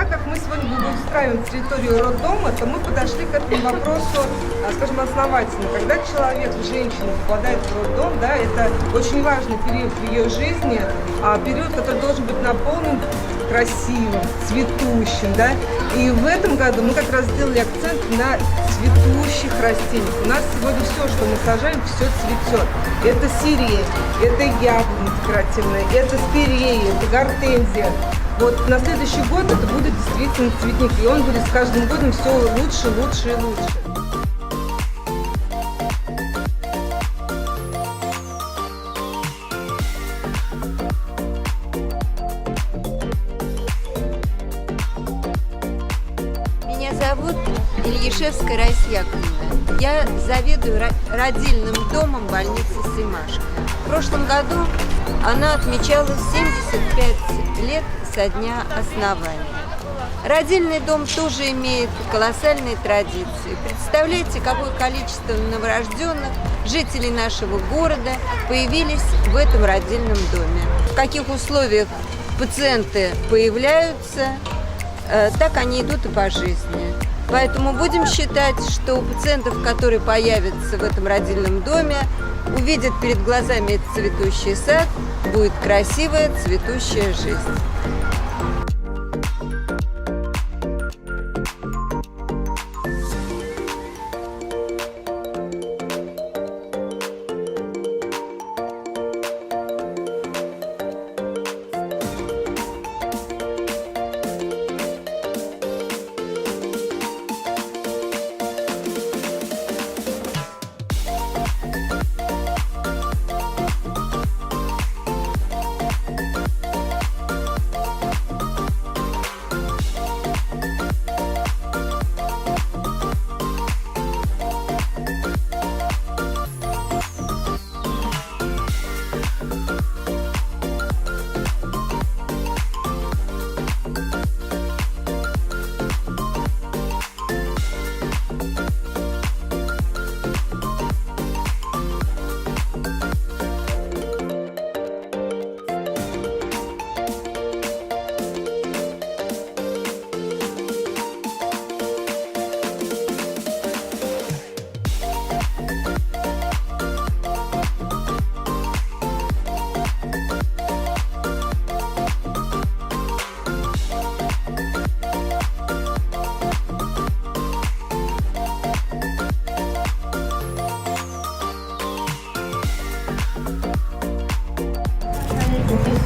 так как мы сегодня благоустраиваем территорию роддома, то мы подошли к этому вопросу, скажем, основательно. Когда человек, женщина попадает в роддом, да, это очень важный период в ее жизни, период, который должен быть наполнен красивым, цветущим, да. И в этом году мы как раз сделали акцент на цветущих растениях. У нас сегодня все, что мы сажаем, все цветет. Это сирень, это яблоня декоративная, это спирея, это гортензия. Вот на следующий год это будет действительно цветник, и он будет с каждым годом все лучше, лучше и лучше. Меня зовут Ильишевская Раиса Яковлевна. Я заведую родильным домом больницы Семашко. В прошлом году она отмечала 75 лет со дня основания. Родильный дом тоже имеет колоссальные традиции. Представляете, какое количество новорожденных жителей нашего города появились в этом родильном доме. В каких условиях пациенты появляются, так они идут и по жизни. Поэтому будем считать, что у пациентов, которые появятся в этом родильном доме, увидят перед глазами этот цветущий сад, будет красивая цветущая жизнь.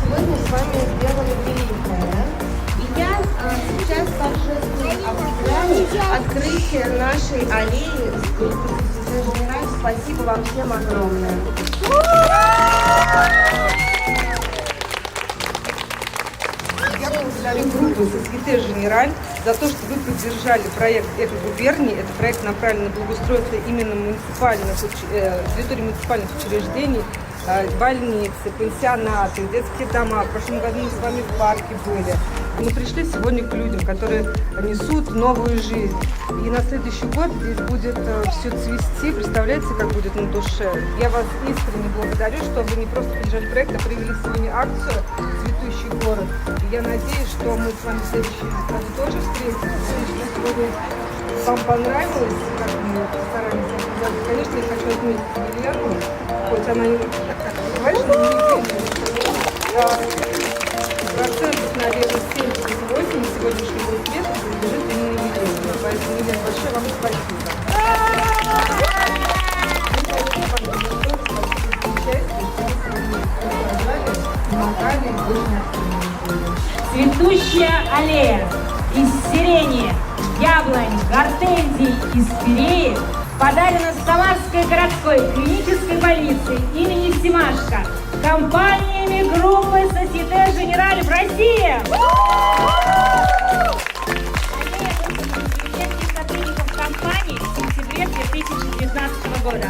Сегодня с вами сделали великое, да? И я сейчас торжественно объявляю открытие нашей аллеи с группой Святой Женераль. Спасибо вам всем огромное. Я благодарю группу Société Générale за то, что вы поддержали проект «Эко-губернии». Это проект направлен на благоустройство именно территории муниципальных учреждений, больницы, пенсионаты, детские дома. В прошлом году мы с вами в парке были. Мы пришли сегодня к людям, которые несут новую жизнь. И на следующий год здесь будет все цвести. Представляете, как будет на душе? Я вас искренне благодарю, что вы не просто поддержали проект, а провели сегодня акцию «Цветущий город». И я надеюсь, что мы с вами в следующем году тоже встретимся. Если сегодня вам понравилось, как мы постарались организовать. Конечно, я хочу отметить Елену, хоть она не процентов, наверное, 78 сегодняшнего успеха принадлежит именно Елене. Поэтому, Елена, большое вам спасибо. Цветущая аллея из сирени, яблонь, гортензий и спиреи подарена Самарской городской клинической больницей имени Семашко компаниями группы Société Générale в России. Аллея выпущена сотрудников компании в сентябре 2019 года.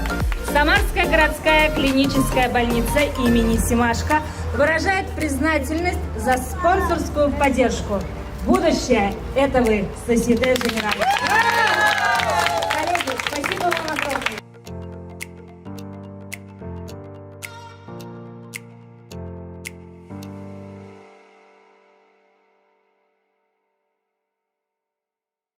Самарская городская клиническая больница имени Семашко выражает признательность за спонсорскую поддержку. Будущее – это вы, Société Générale. Коллеги, спасибо вам